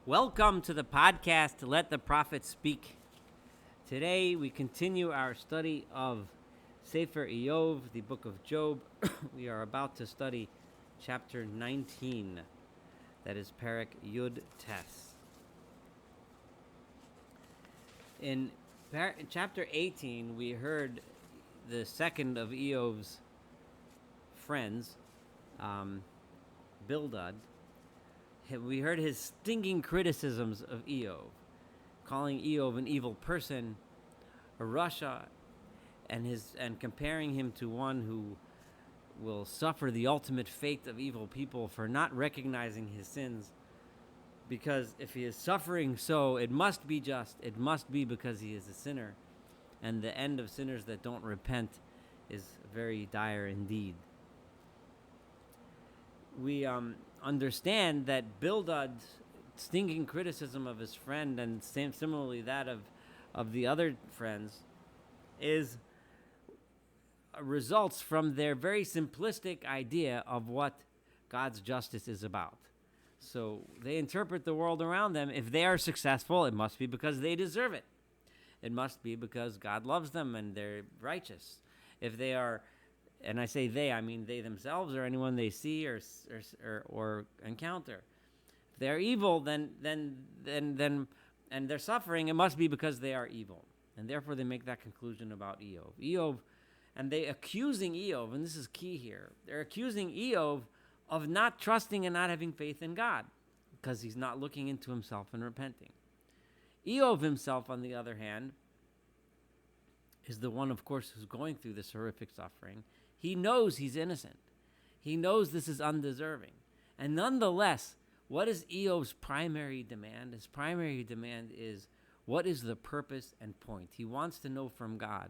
Welcome to the podcast, Let the Prophet Speak. Today we continue our study of Sefer Iyov, the book of Job. We are about to study chapter 19, that is Perek Yud Tes. In chapter 18, we heard the second of Iyov's friends, Bildad. We heard his stinging criticisms of Iyov, calling Iyov an evil person, a rasha, and comparing him to one who will suffer the ultimate fate of evil people for not recognizing his sins. Because if he is suffering so, it must be just. It must be because he is a sinner, and the end of sinners that don't repent is very dire indeed. We understand that Bildad's stinging criticism of his friend, and similarly that of the other friends, is results from their very simplistic idea of what God's justice is about. So they interpret the world around them. If they are successful, it must be because they deserve it. It must be because God loves them and they're righteous. If they are, and I say they, I mean they themselves or anyone they see or encounter. If they're evil, then and they're suffering, it must be because they are evil, and therefore they make that conclusion about Iyov, and they accusing Iyov, and this is key here. They're accusing Iyov of not trusting and not having faith in God because he's not looking into himself and repenting. Iyov himself, on the other hand, is the one, of course, who's going through this horrific suffering. He knows he's innocent. He knows this is undeserving. And nonetheless, what is Iyov's primary demand? His primary demand is, what is the purpose and point? He wants to know from God,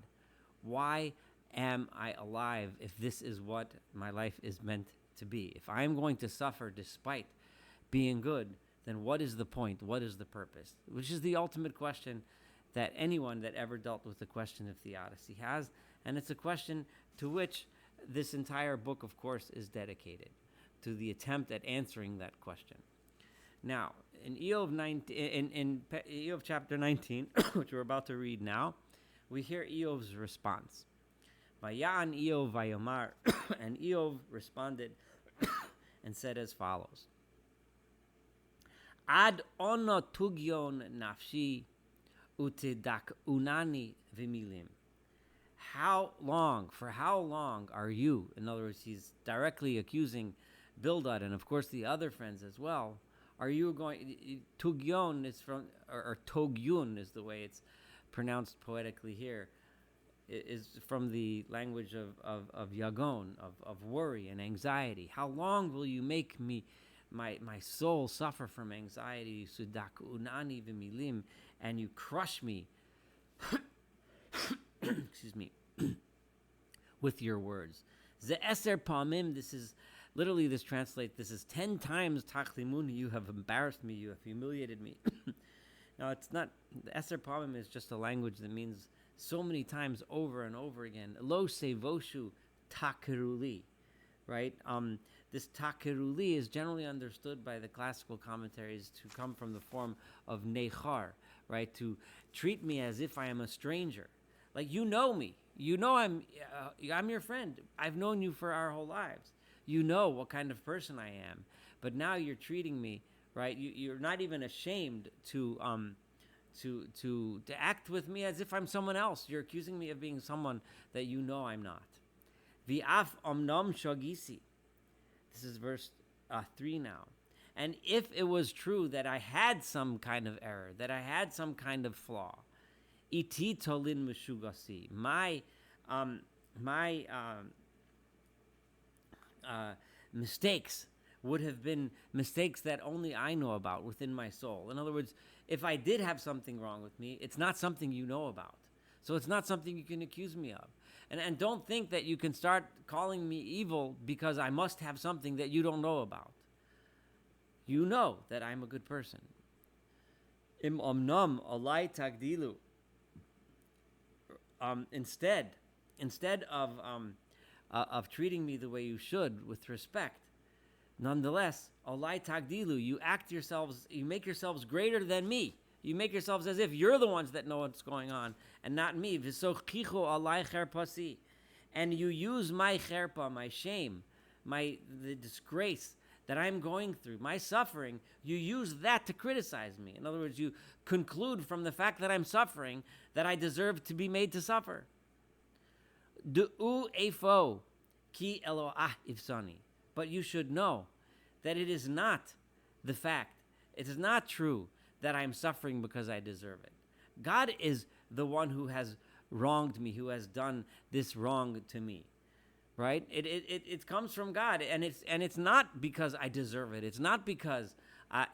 why am I alive if this is what my life is meant to be? If I am going to suffer despite being good, then what is the point? What is the purpose? Which is the ultimate question that anyone that ever dealt with the question of theodicy has. And it's a question to which this entire book, of course, is dedicated, to the attempt at answering that question. Now, in Iyov chapter 19, which we're about to read now, we hear Iyov's response. Vayan Iyov vayomar, and Iyov responded and said as follows: Ad ono tugyon nafshi utidak unani vimilim. For how long are you? In other words, he's directly accusing Bildad and, of course, the other friends as well. Are you going? Tugyon is from, or Togyun is the way it's pronounced poetically here, is from the language of Yagon, of worry and anxiety. How long will you make me, my soul, suffer from anxiety? Sudak unani v'milim, and you crush me. Excuse me. With your words. Ze'eser pamim, this is, literally this translates, this is 10 times tachlimuni, you have embarrassed me, you have humiliated me. Now, it's not, the eser pamim is just a language that means so many times over and over again. Lo sevoshu takeruli, right? This takeruli is generally understood by the classical commentaries to come from the form of nechar, right? To treat me as if I am a stranger. Like, you know me. You know I'm your friend. I've known you for our whole lives. You know what kind of person I am. But now you're treating me, right? You're not even ashamed to act with me as if I'm someone else. You're accusing me of being someone that you know I'm not. V'af omnom shogisi. This is verse 3 now. And if it was true that I had some kind of error, that I had some kind of flaw, iti tolin meshugasi, my mistakes would have been mistakes that only I know about within my soul. In other words, if I did have something wrong with me, it's not something you know about. So it's not something you can accuse me of. And don't think that you can start calling me evil because I must have something that you don't know about. You know that I'm a good person. Im omnam alai tagdilu. Instead of treating me the way you should, with respect, Nonetheless, Olai Tagdilu, you make yourselves greater than me. You make yourselves as if you're the ones that know what's going on and not me. V'sochichu alai cherpasi. And you use my cherpa, my shame, the disgrace that I'm going through, my suffering, you use that to criticize me. In other words, you conclude from the fact that I'm suffering that I deserve to be made to suffer. Du'u efo ki Eloah ifsani. But you should know that it is not the fact, it is not true that I'm suffering because I deserve it. God is the one who has wronged me, who has done this wrong to me, right? It comes from God, and it's not because I deserve it. It's not because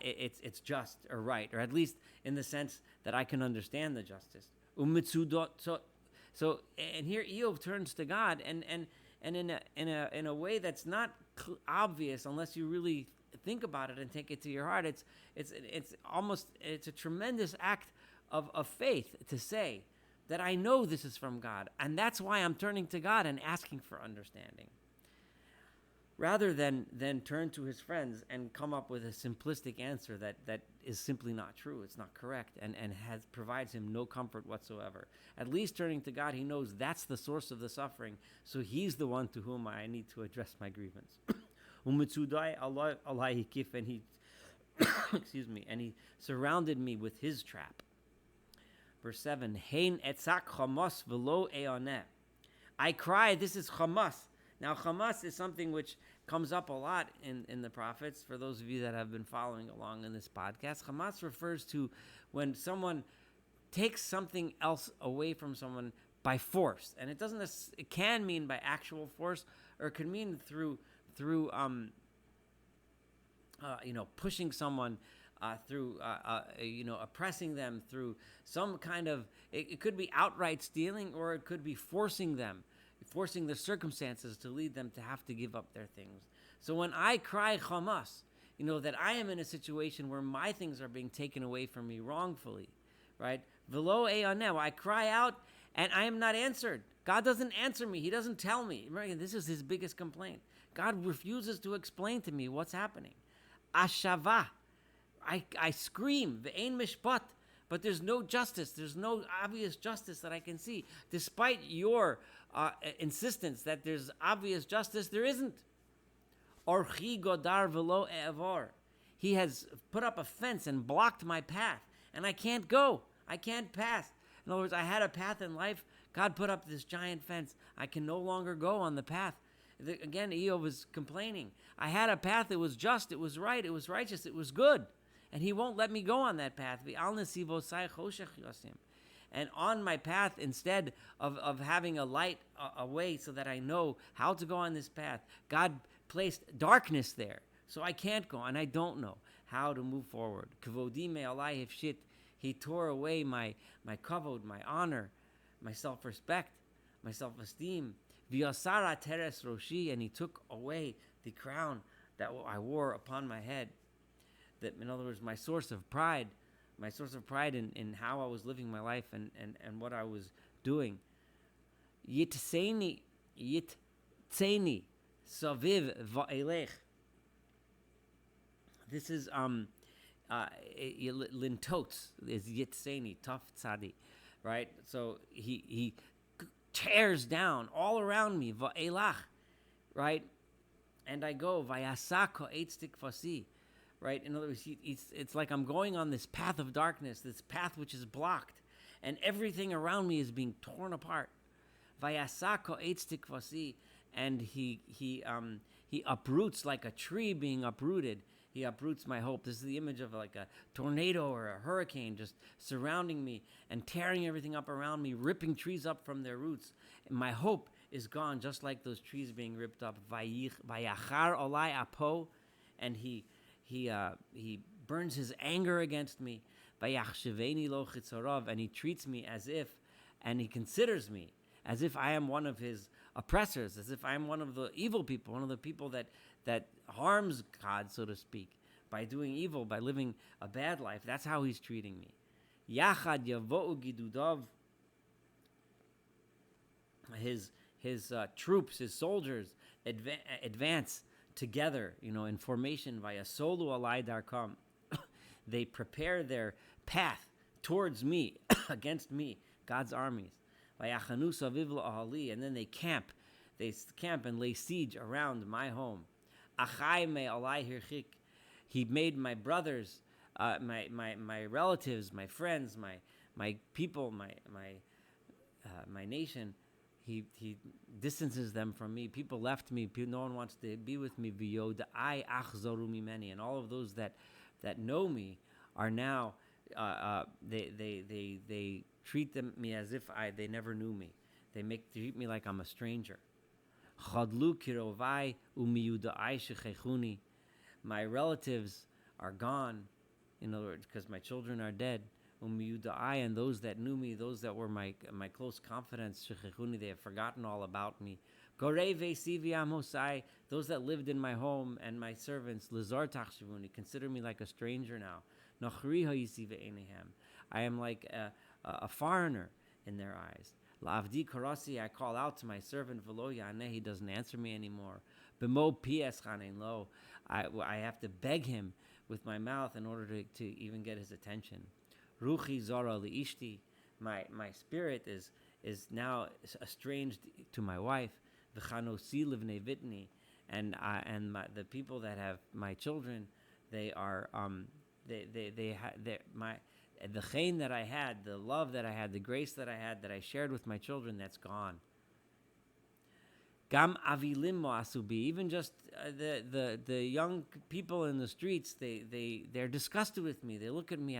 it's just or right, or at least in the sense that I can understand the justice. So and here Eov turns to God, and in a way that's not obvious unless you really think about it and take it to your heart. It's a tremendous act of faith to say that I know this is from God, and that's why I'm turning to God and asking for understanding, rather than turn to his friends and come up with a simplistic answer that is simply not true. It's not correct, and provides him no comfort whatsoever. At least turning to God, he knows that's the source of the suffering, so he's the one to whom I need to address my grievance. And he excuse me, and he surrounded me with his trap. Verse 7, Hein etzak chamas v'lo eoneh. I cry, this is chamas. Now chamas is something which comes up a lot in the prophets. For those of you that have been following along in this podcast, chamas refers to when someone takes something else away from someone by force. And it can mean by actual force, or it can mean through pushing someone, through oppressing them, through some kind of, it could be outright stealing, or it could be forcing the circumstances to lead them to have to give up their things. So when I cry chamas, that I am in a situation where my things are being taken away from me wrongfully, right? Velo eoneh, I cry out and I am not answered. God doesn't answer me. He doesn't tell me. Remember, this is his biggest complaint. God refuses to explain to me what's happening. Ashava, I scream, ve'ein mishpat, but there's no justice. There's no obvious justice that I can see. Despite your insistence that there's obvious justice, there isn't. Orchi godar velo e'avor. He has put up a fence and blocked my path, and I can't go. I can't pass. In other words, I had a path in life. God put up this giant fence. I can no longer go on the path. Again, Eov was complaining. I had a path. It was just. It was right. It was righteous. It was good. And he won't let me go on that path. And on my path, instead of having a light, a way so that I know how to go on this path, God placed darkness there. So I can't go, and I don't know how to move forward. Kvodi me'alai hifshit. He tore away my kavod, my honor, my self-respect, my self-esteem. V'yasara teres roshi, and he took away the crown that I wore upon my head. That, in other words, my source of pride in how I was living my life and what I was doing. Yitzeni saviv va'elech. This is lintotes is yitzeni taf tzadi, right? So he tears down all around me, va'elach, right? And I go, vayasako eitztik fasi, right? In other words, it's like I'm going on this path of darkness, this path which is blocked, and everything around me is being torn apart. Vayasako eitztik fasi, and he uproots like a tree being uprooted. He uproots my hope. This is the image of like a tornado or a hurricane just surrounding me and tearing everything up around me, ripping trees up from their roots. And my hope is gone, just like those trees being ripped up. Vayachar olai apo, and he burns his anger against me. Vayachsheveni lo chitzarav, and he treats me as if, and he considers me as if I am one of his oppressors, as if I am one of the evil people, one of the people that harms God, so to speak, by doing evil, by living a bad life. That's how he's treating me. Yachad yavo'u gidudav, his troops, his soldiers advance together, in formation via solu alai darkam. They prepare their path towards me, against me, God's armies. Vayachanu saviv la'ahali, and then they camp and lay siege around my home. Achai me alai hirchik. He made my brothers, my relatives, my friends, my people, my nation. He distances them from me. People left me. No one wants to be with me. V'yodai achzoru mimeni, and all of those that know me are now they treat me as if they never knew me. They treat me like I'm a stranger. Chadlu kirovai umiyudai shechechuni. My relatives are gone, in other words, because my children are dead. Umiyudai, and those that knew me, those that were my close confidants, shechechuni, they have forgotten all about me. Goreve sivi amosai, those that lived in my home and my servants, lizar tachshivuni, consider me like a stranger now. Nachri ha'yisive enehem, I am like a foreigner in their eyes. La'avdi karasi, I call out to my servant, v'lo yaneh, he doesn't answer me anymore. B'mo pies chanein lo, I have to beg him with my mouth in order to even get his attention. Ruchi zara li'ishti, my spirit is now estranged to my wife. V'chanosi livnei vitni, and the people that have my children, they are the chen that I had, the love that I had, the grace that I had, that I shared with my children, that's gone. Gam avilim mo'asubi, even just the young people in the streets, they're disgusted with me. They look at me.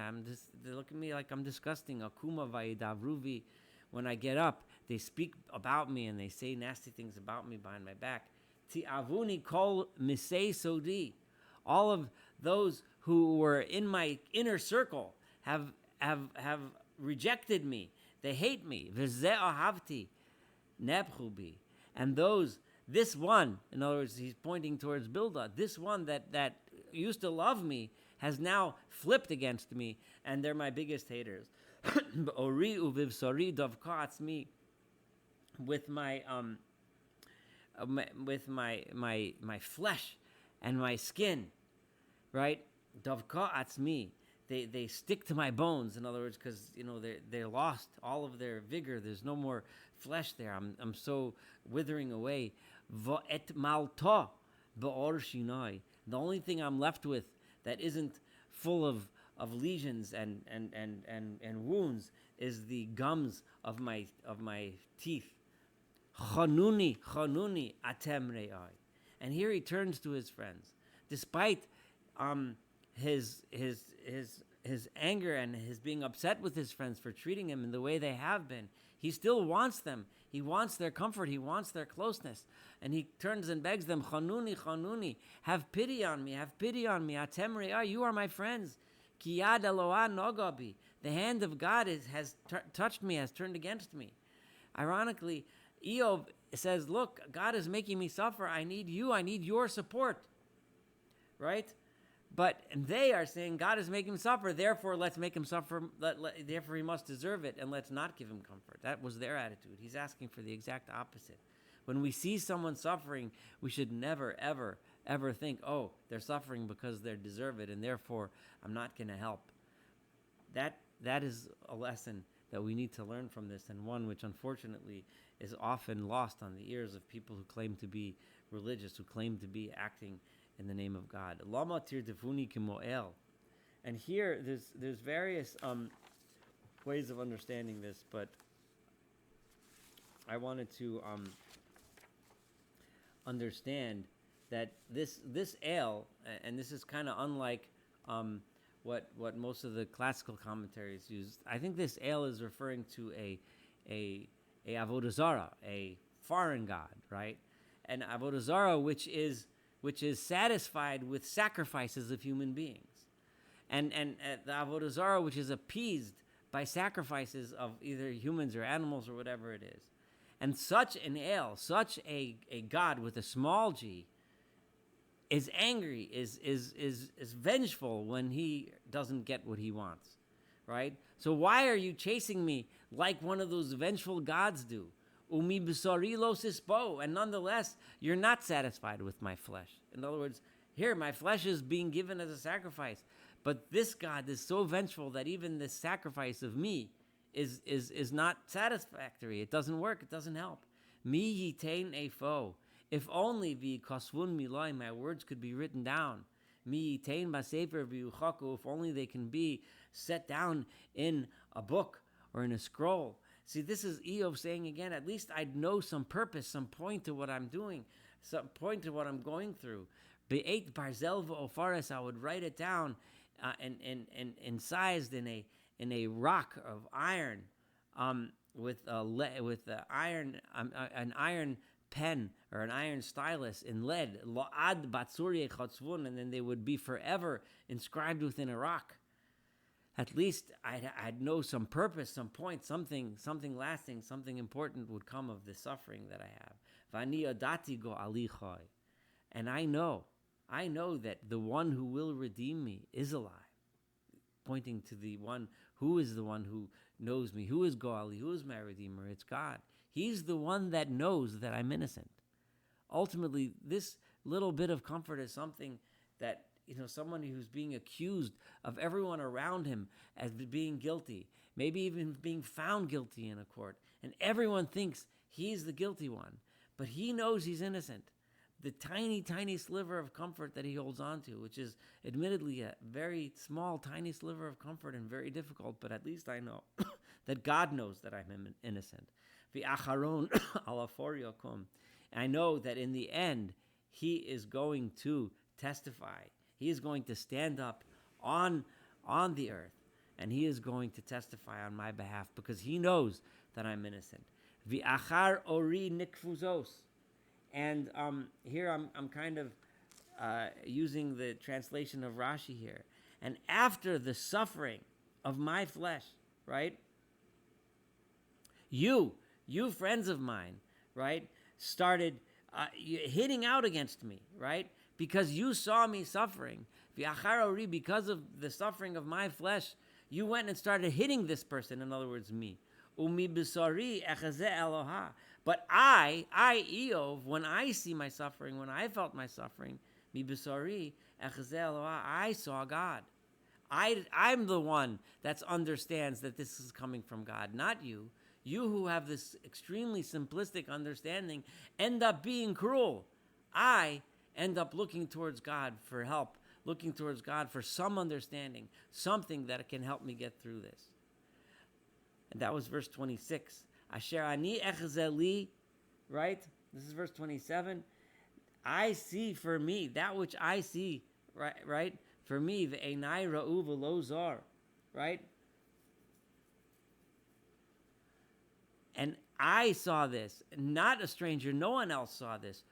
They look at me like I'm disgusting. Akuma vayidavruvi. When I get up, they speak about me and they say nasty things about me behind my back. Ti avuni kol misei sodi. All of those who were in my inner circle have rejected me. They hate me. V'zeh ahavti nebchu bi. And this one, in other words, he's pointing towards Bildad, this one that used to love me has now flipped against me, and they're my biggest haters. Ori uvivsari davka atzmi, with my flesh and my skin, right? Davka atzmi, they stick to my bones. In other words, because they're lost all of their vigor. There's no more flesh there. I'm so withering away. Va'et malta ba'or shinai. The only thing I'm left with that isn't full of lesions and wounds is the gums of my teeth. Chanuni atem re'ai. And here he turns to his friends, despite his anger and his being upset with his friends for treating him in the way they have been. He still wants them. He wants their comfort. He wants their closeness. And he turns and begs them, Chanuni, have pity on me, Atem re'ai, you are my friends. Ki yad Eloah nogabi, the hand of God has touched me, has turned against me. Ironically, Eob says, look, God is making me suffer. I need you. I need your support. Right? But they are saying God is making him suffer, therefore let's make him suffer, therefore he must deserve it, and let's not give him comfort. That was their attitude. He's asking for the exact opposite. When we see someone suffering, we should never, ever, ever think, oh, they're suffering because they deserve it, and therefore I'm not going to help. That is a lesson that we need to learn from this, and one which unfortunately is often lost on the ears of people who claim to be religious, who claim to be acting in the name of God. Lama tirtefuni kimoel. And here, there's various ways of understanding this, but I wanted to understand that this ale, and this is kind of unlike what most of the classical commentaries use. I think this ale is referring to a avodah zarah, a foreign god, right? An avodah zarah which is satisfied with sacrifices of human beings, and the avodah zarah which is appeased by sacrifices of either humans or animals or whatever it is. And such an el, such a god with a small g, is angry, is vengeful when he doesn't get what he wants, right? So why are you chasing me like one of those vengeful gods do? Umi b'sari lo sisbo, and nonetheless, you're not satisfied with my flesh. In other words, here, my flesh is being given as a sacrifice. But this God is so vengeful that even this sacrifice of me is not satisfactory. It doesn't work. It doesn't help. Mi yitain a foe. If only the kasvun miloi, my words could be written down. Mi yitain b'sefer v'yuchaku. If only they can be set down in a book or in a scroll. See, this is Eov saying again, at least I'd know some purpose, some point to what I'm doing, some point to what I'm going through. Be'et barzel v'ofares, I would write it down and incised in a rock of iron, with an iron pen or an iron stylus in lead. Lo'ad batsuri chatzvun, and then they would be forever inscribed within a rock. At least I'd know some purpose, some point, something lasting, something important would come of the suffering that I have. Vani odati go alichoi, and I know that the one who will redeem me is alive, pointing to the one who is the one who knows me, who is Goali, who is my Redeemer. It's God. He's the one that knows that I'm innocent. Ultimately, this little bit of comfort is something that, someone who's being accused of everyone around him as being guilty, maybe even being found guilty in a court, and everyone thinks he's the guilty one, but he knows he's innocent. The tiny, tiny sliver of comfort that he holds on to, which is admittedly a very small, tiny sliver of comfort and very difficult, but at least I know that God knows that I'm innocent. V'acharon alafor yokum. I know that in the end, he is going to testify. He is going to stand up on the earth, and he is going to testify on my behalf because he knows that I'm innocent. V'achar ori nikfuzos. And here I'm kind of using the translation of Rashi here. And after the suffering of my flesh, right? You friends of mine, right, started hitting out against me, right? Because you saw me suffering. Because of the suffering of my flesh, you went and started hitting this person, in other words, me. Umi b'sari echazeh Eloha. But I, Eov, when I see my suffering, when I felt my suffering, mi b'sari echazeh Eloha, I saw God. I'm the one that understands that this is coming from God, not you. You who have this extremely simplistic understanding end up being cruel. I end up looking towards God for help, looking towards God for some understanding, something that can help me get through this. And that was verse 26. Asher ani echzeli, right? This is verse 27. I see for me, that which I see, right? For me, ve'enai ra'u v'lo zar, right? And I saw this, not a stranger, no one else saw this.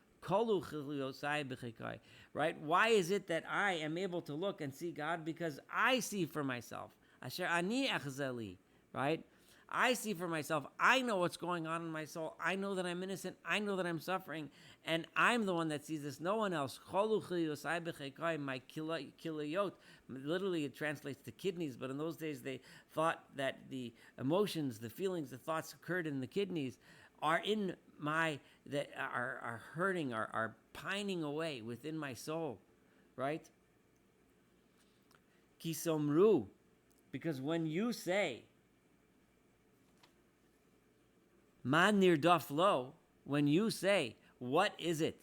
Right? Why is it that I am able to look and see God? Because I see for myself. Asher ani echzeli, right? I see for myself. I know what's going on in my soul. I know that I'm innocent. I know that I'm suffering. And I'm the one that sees this. No one else. My kilayot. Literally, it translates to kidneys. But in those days, they thought that the emotions, the feelings, the thoughts occurred in the kidneys are in that are hurting, are pining away within my soul. Right? Kisomru. Because when you say, Man nirdaf lo, when you say, what is it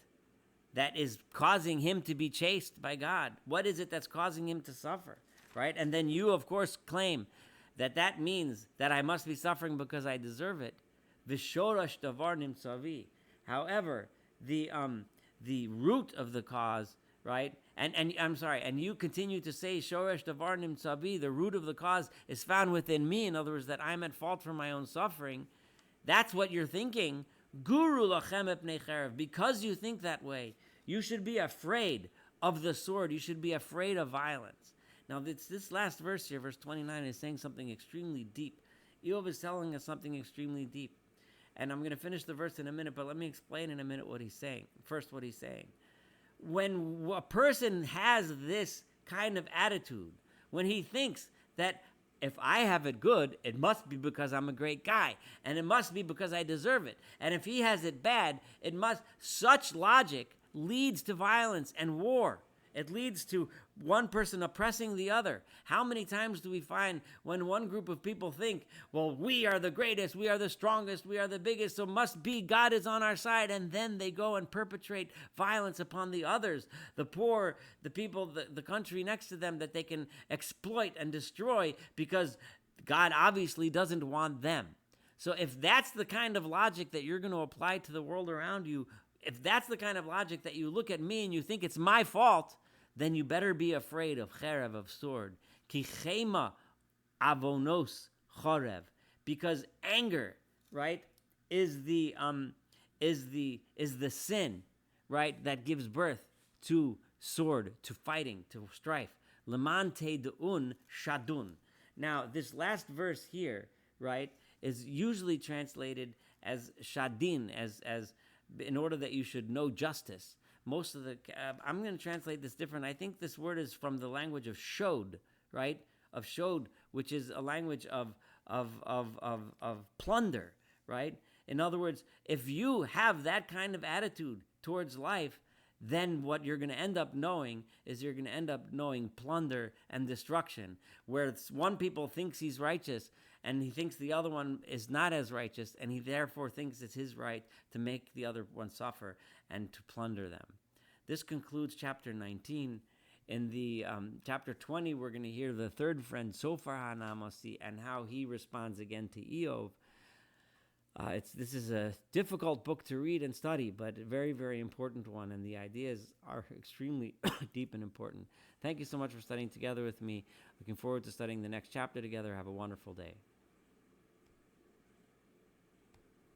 that is causing him to be chased by God? What is it that's causing him to suffer? Right? And then you, of course, claim that means that I must be suffering because I deserve it. Vishorash davar nimtzavi. However, the root of the cause, right? And I'm sorry, and you continue to say shoresh davar nimtzavi, the root of the cause is found within me. In other words, that I'm at fault for my own suffering. That's what you're thinking. Guru lachem epnei cherev. Because you think that way, you should be afraid of the sword. You should be afraid of violence. Now, this last verse here, verse 29, is saying something extremely deep. Eov is telling us something extremely deep. And I'm going to finish the verse in a minute, but let me explain in a minute what he's saying. First, what he's saying. When a person has this kind of attitude, when he thinks that if I have it good, it must be because I'm a great guy, and it must be because I deserve it. And if he has it bad, it must. Such logic leads to violence and war. It leads to one person oppressing the other. How many times do we find when one group of people think, well, we are the greatest, we are the strongest, we are the biggest, so must be God is on our side, and then they go and perpetrate violence upon the others, the poor, the people, the country next to them that they can exploit and destroy because God obviously doesn't want them. So if that's the kind of logic that you're going to apply to the world around you, if that's the kind of logic that you look at me and you think it's my fault, then you better be afraid of cherev, of sword. Ki chema avonos chorev, because anger, right, is the sin, right, that gives birth to sword, to fighting, to strife. Leman te'deun shadun. Now, this last verse here, right, is usually translated as shadin, as in order that you should know justice. Most of the, I'm going to translate this different. I think this word is from the language of shod, right? Of shod, which is a language of plunder, right? In other words, if you have that kind of attitude towards life, then what you're going to end up knowing is you're going to end up knowing plunder and destruction, where one people thinks he's righteous and he thinks the other one is not as righteous, and he therefore thinks it's his right to make the other one suffer and to plunder them. This concludes chapter 19. In the chapter 20, we're going to hear the third friend, Sofar HaNamasi, and how he responds again to Eov. This is a difficult book to read and study, but a very, very important one, and the ideas are extremely deep and important. Thank you so much for studying together with me. Looking forward to studying the next chapter together. Have a wonderful day.